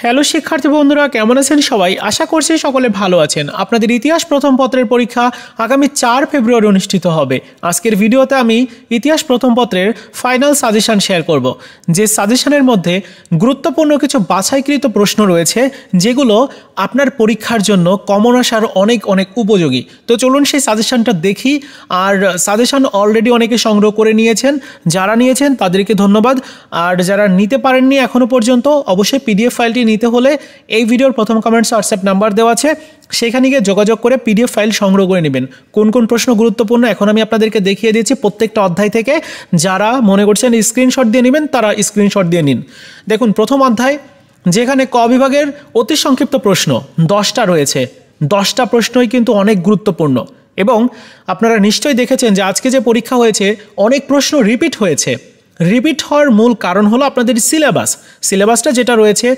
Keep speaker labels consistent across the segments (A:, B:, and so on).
A: Hello শিক্ষার্থী বন্ধুরা, কেমন আছেন সবাই? আশা করছি সকলে ভালো আছেন। আপনাদের ইতিহাস প্রথম পত্রের পরীক্ষা আগামী 4 ফেব্রুয়ারি অনুষ্ঠিত হবে। আজকের ভিডিওতে আমি ইতিহাস প্রথম পত্রের ফাইনাল সাজেশন শেয়ার করব, যে সাজেশনের মধ্যে গুরুত্বপূর্ণ কিছু বাছাইকৃত প্রশ্ন রয়েছে যেগুলো আপনার পরীক্ষার জন্য কমন আসার অনেক উপযোগী। তো চলুন সেই সাজেশনটা দেখি। আর সাজেশন অলরেডি অনেকে সংগ্রহ করে নিয়েছেন, যারা নিয়েছেন তাদেরকে ধন্যবাদ। আর যারা নিতে পারেননি এখনও পর্যন্ত, অবশ্যই পিডিএফ ফাইলটি নিতে হলে এই ভিডিওর প্রথম কমেন্টস হোয়াটসঅ্যাপ নাম্বার দেওয়া আছে, সেখানে গিয়ে যোগাযোগ করে পিডিএফ ফাইল সংগ্রহ করে নেবেন। কোন কোন প্রশ্ন গুরুত্বপূর্ণ এখন আমি আপনাদেরকে দেখিয়ে দিয়েছি প্রত্যেকটা অধ্যায় থেকে। যারা মনে করছেন স্ক্রিনশট দিয়ে নেবেন তারা স্ক্রিনশট দিয়ে নিন। দেখুন, প্রথম অধ্যায় যেখানে ক বিভাগের অতি সংক্ষিপ্ত প্রশ্ন 10টা রয়েছে। 10টা প্রশ্নই কিন্তু অনেক গুরুত্বপূর্ণ এবং আপনারা নিশ্চয়ই দেখেছেন যে আজকে যে পরীক্ষা হয়েছে অনেক প্রশ্ন রিপিট হয়েছে। রিপিট হওয়ার মূল কারণ হলো আপনাদের সিলেবাসটা যেটা রয়েছে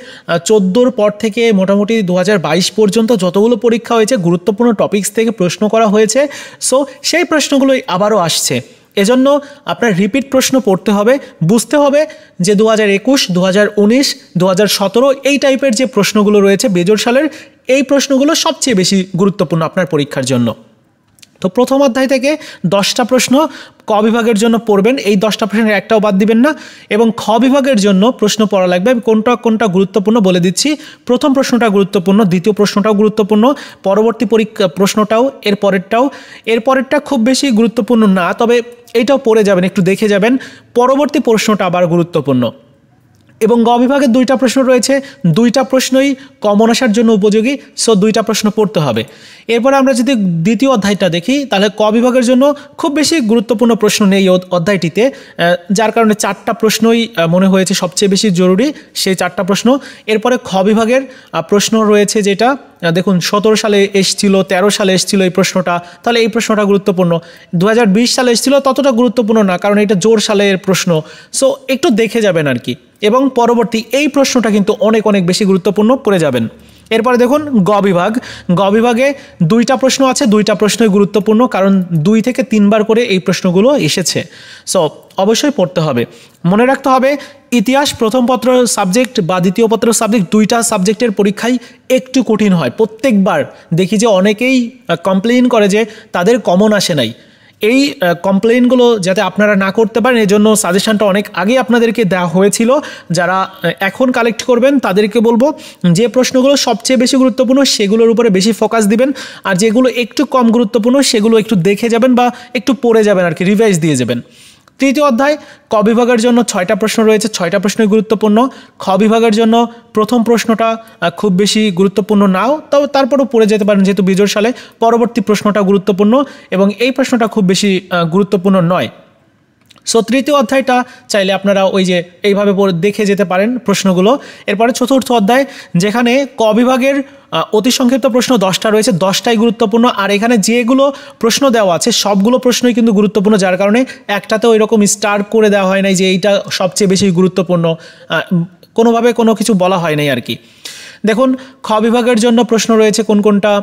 A: 14র পর থেকে মোটামুটি 2022 পর্যন্ত যতগুলো পরীক্ষা হয়েছে গুরুত্বপূর্ণ টপিকস থেকে প্রশ্ন করা হয়েছে। সো সেই প্রশ্নগুলোই আবারও আসছে। এজন্য আপনার রিপিট প্রশ্ন পড়তে হবে, বুঝতে হবে যে 2021, 2019, 2017 এই টাইপের যে প্রশ্নগুলো রয়েছে বেজোড় সালের, এই প্রশ্নগুলো সবচেয়ে বেশি গুরুত্বপূর্ণ আপনার পরীক্ষার জন্য। তো প্রথম অধ্যায় থেকে 10টা প্রশ্ন ক বিভাগের জন্য পড়বেন। এই 10টা প্রশ্নের একটাও বাদ দিবেন না। এবং খ বিভাগের জন্য প্রশ্ন পড়া লাগবে। আমি কোনটা গুরুত্বপূর্ণ বলে দিচ্ছি। প্রথম প্রশ্নটা গুরুত্বপূর্ণ, দ্বিতীয় প্রশ্নটাও গুরুত্বপূর্ণ, পরবর্তী প্রশ্নটাও, এরপরেরটা খুব বেশি গুরুত্বপূর্ণ না, তবে এইটাও পড়ে যাবেন, একটু দেখে যাবেন। পরবর্তী প্রশ্নটা আবার গুরুত্বপূর্ণ। এবং গ বিভাগের 2টা প্রশ্ন রয়েছে, 2টা প্রশ্নই কমন আসার জন্য উপযোগী। সো 2টা প্রশ্ন পড়তে হবে। এরপরে আমরা যদি দ্বিতীয় অধ্যায়টা দেখি, তাহলে ক বিভাগের জন্য খুব বেশি গুরুত্বপূর্ণ প্রশ্ন নেই অধ্যায়টিতে, যার কারণে 4টা প্রশ্নই মনে হয়েছে সবচেয়ে বেশি জরুরি, সেই 4টা প্রশ্ন। এরপরে খ বিভাগের প্রশ্ন রয়েছে যেটা দেখুন 17 সালে এসেছিল, 13 সালে এসেছিল এই প্রশ্নটা, তাহলে এই প্রশ্নটা গুরুত্বপূর্ণ। 2020 সালে এসেছিল, ততটা গুরুত্বপূর্ণ না, কারণ এটা জোর সালের প্রশ্ন। সো একটু দেখে যাবেন আর কি। এবং পরবর্তী এই প্রশ্নটা কিন্তু অনেক বেশি গুরুত্বপূর্ণ পড়ে যাবেন। এরপরে দেখুন গ বিভাগে 2টা প্রশ্ন আছে, 2টা প্রশ্নই গুরুত্বপূর্ণ, কারণ 2 থেকে 3 বার করে এই প্রশ্নগুলো এসেছে। সো অবশ্যই পড়তে হবে। মনে রাখতে হবে ইতিহাস প্রথম পত্র সাবজেক্ট বা দ্বিতীয় পত্র সাবজেক্ট, 2টা সাবজেক্টের পরীক্ষাই একটু কঠিন হয়। প্রত্যেকবার দেখি যে অনেকেই কমপ্লেইন করে যে তাদের কমন আসে নাই। এই কমপ্লেইনগুলো যাতে আপনারা না করতে পারেন, এই জন্য সাজেশনটা অনেক আগে আপনাদেরকে দেওয়া হয়েছিল। যারা এখন কালেক্ট করবেন তাদেরকে বলবো যে প্রশ্নগুলো সবচেয়ে বেশি গুরুত্বপূর্ণ সেগুলোর উপরে বেশি ফোকাস দিবেন, আর যেগুলো একটু কম গুরুত্বপূর্ণ সেগুলো একটু দেখে যাবেন বা একটু পড়ে যাবেন আর কি, রিভাইজ দিয়ে যাবেন। তৃতীয় অধ্যায় ক বিভাগের জন্য 6টা প্রশ্ন রয়েছে, 6টা প্রশ্নই গুরুত্বপূর্ণ। খ বিভাগের জন্য প্রথম প্রশ্নটা খুব বেশি গুরুত্বপূর্ণ নাও, তবে তারপরেও পড়ে যেতে পারেন যেহেতু বিজোড় সালে। পরবর্তী প্রশ্নটা গুরুত্বপূর্ণ এবং এই প্রশ্নটা খুব বেশি গুরুত্বপূর্ণ নয়। সো তৃতীয় অধ্যায়টা চাইলে আপনারা ওই যে এইভাবে দেখে যেতে পারেন প্রশ্নগুলো। এরপরে চতুর্থ অধ্যায় যেখানে ক বিভাগের অতি সংক্ষিপ্ত প্রশ্ন 10টা রয়েছে, 10টাই গুরুত্বপূর্ণ। আর এখানে যেগুলো প্রশ্ন দেওয়া আছে সবগুলো প্রশ্নই কিন্তু গুরুত্বপূর্ণ, যার কারণে একটাতে ওই রকম স্টার করে দেওয়া হয় নাই যে এইটা সবচেয়ে বেশি গুরুত্বপূর্ণ, কোনোভাবে কোনো কিছু বলা হয় নাই আর কি। দেখুন, খ বিভাগের জন্য প্রশ্ন রয়েছে কোনটা।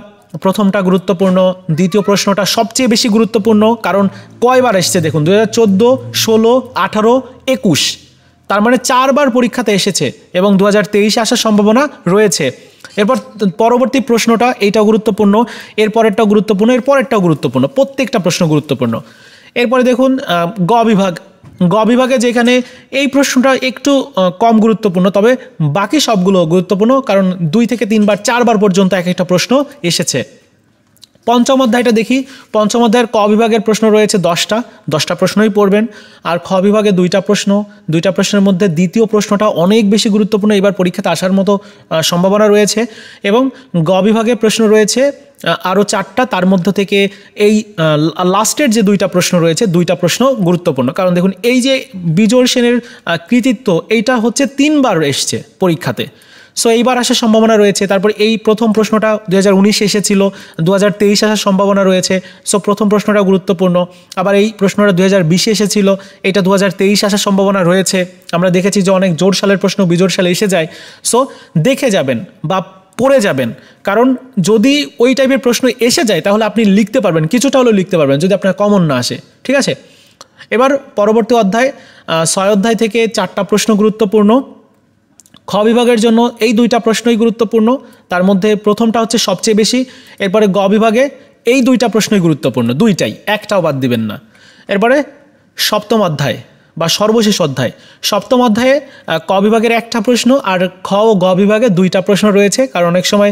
A: প্রথমটা গুরুত্বপূর্ণ, দ্বিতীয় প্রশ্নটা সবচেয়ে বেশি গুরুত্বপূর্ণ, কারণ কয়বার এসছে দেখুন, 2014, 16, 18, 21, তার মানে 4 বার পরীক্ষাতে এসেছে এবং 2023 আসার সম্ভাবনা রয়েছে। এরপর পরবর্তী প্রশ্নটা এইটা গুরুত্বপূর্ণ, এরপরেরটাও গুরুত্বপূর্ণ, প্রত্যেকটা প্রশ্ন গুরুত্বপূর্ণ। এরপরে দেখুন গ বিভাগে যেখানে এই প্রশ্নটা একটু কম গুরুত্বপূর্ণ, তবে বাকি সবগুলো গুরুত্বপূর্ণ, কারণ 2 থেকে 3 বার 4 বার পর্যন্ত এক একটা প্রশ্ন এসেছে। পঞ্চম অধ্যায়টা দেখি। পঞ্চম অধ্যায়ের ক বিভাগের প্রশ্ন রয়েছে 10টা প্রশ্নই পড়বেন। আর খ বিভাগে 2টা প্রশ্নের মধ্যে দ্বিতীয় প্রশ্নটা অনেক বেশি গুরুত্বপূর্ণ, এবার পরীক্ষাতে আসার মতো সম্ভাবনা রয়েছে। এবং গ বিভাগে প্রশ্ন রয়েছে আরও 4টা, তার মধ্যে থেকে এই লাস্টের যে 2টা প্রশ্ন রয়েছে 2টা প্রশ্ন গুরুত্বপূর্ণ, কারণ দেখুন এই যে বিজয় সেনের কৃতিত্ব এইটা হচ্ছে 3 বার এসছে পরীক্ষাতে। সো এইবার আসার সম্ভাবনা রয়েছে। তারপর এই প্রথম প্রশ্নটা 2019 এসেছিল, 2023 আসার সম্ভাবনা রয়েছে। সো প্রথম প্রশ্নটা গুরুত্বপূর্ণ। আবার এই প্রশ্নটা 2020 এসেছিল, এটা 2023 আসার সম্ভাবনা রয়েছে। আমরা দেখেছি যে অনেক জোড় সালের প্রশ্ন বিজোড় সালে এসে যায়। সো দেখে যাবেন বা পড়ে যাবেন, কারণ যদি ওই টাইপের প্রশ্ন এসে যায় তাহলে আপনি লিখতে পারবেন, কিছুটা হলেও লিখতে পারবেন যদি আপনার কমন না আসে। ঠিক আছে, এবার পরবর্তী অধ্যায় 6 অধ্যায় থেকে 4টা প্রশ্ন গুরুত্বপূর্ণ। ক খ বিভাগের জন্য এই দুইটা প্রশ্নই গুরুত্বপূর্ণ, তার মধ্যে প্রথমটা হচ্ছে সবচেয়ে বেশি, এরপরে গ বিভাগে এই দুইটা প্রশ্নই গুরুত্বপূর্ণ, দুইটাই, একটাও বাদ দিবেন না। এরপরে সপ্তম অধ্যায় বা সর্বশেষ অধ্যায়, সপ্তম অধ্যায়ে ক বিভাগের একটা প্রশ্ন আর খ ও গ বিভাগে দুইটা প্রশ্ন রয়েছে, কারণ অনেক সময়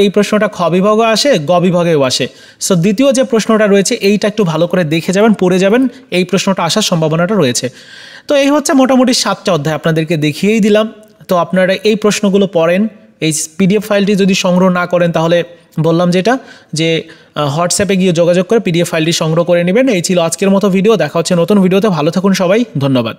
A: এই প্রশ্নটা খ বিভাগেও আসে, গ বিভাগেও আসে। সো দ্বিতীয় যে প্রশ্নটা রয়েছে এইটা একটু ভালো করে দেখে যাবেন, পড়ে যাবেন, এই প্রশ্নটা আসার সম্ভাবনাটা রয়েছে। তো এই হচ্ছে মোটামুটি 7টা অধ্যায় আপনাদেরকে দেখিয়েই দিলাম। তো আপনারা এই প্রশ্নগুলো পড়েন। এই পিডিএফ ফাইলটি যদি সংগ্রহ না করেন তাহলে বললাম যেটা, যে হোয়াটসঅ্যাপে গিয়ে যোগাযোগ করে পিডিএফ ফাইলটি সংগ্রহ করে নেবেন। এই ছিল আজকের মতো ভিডিও, দেখা হচ্ছে নতুন ভিডিওতে। ভালো থাকুন সবাই, ধন্যবাদ।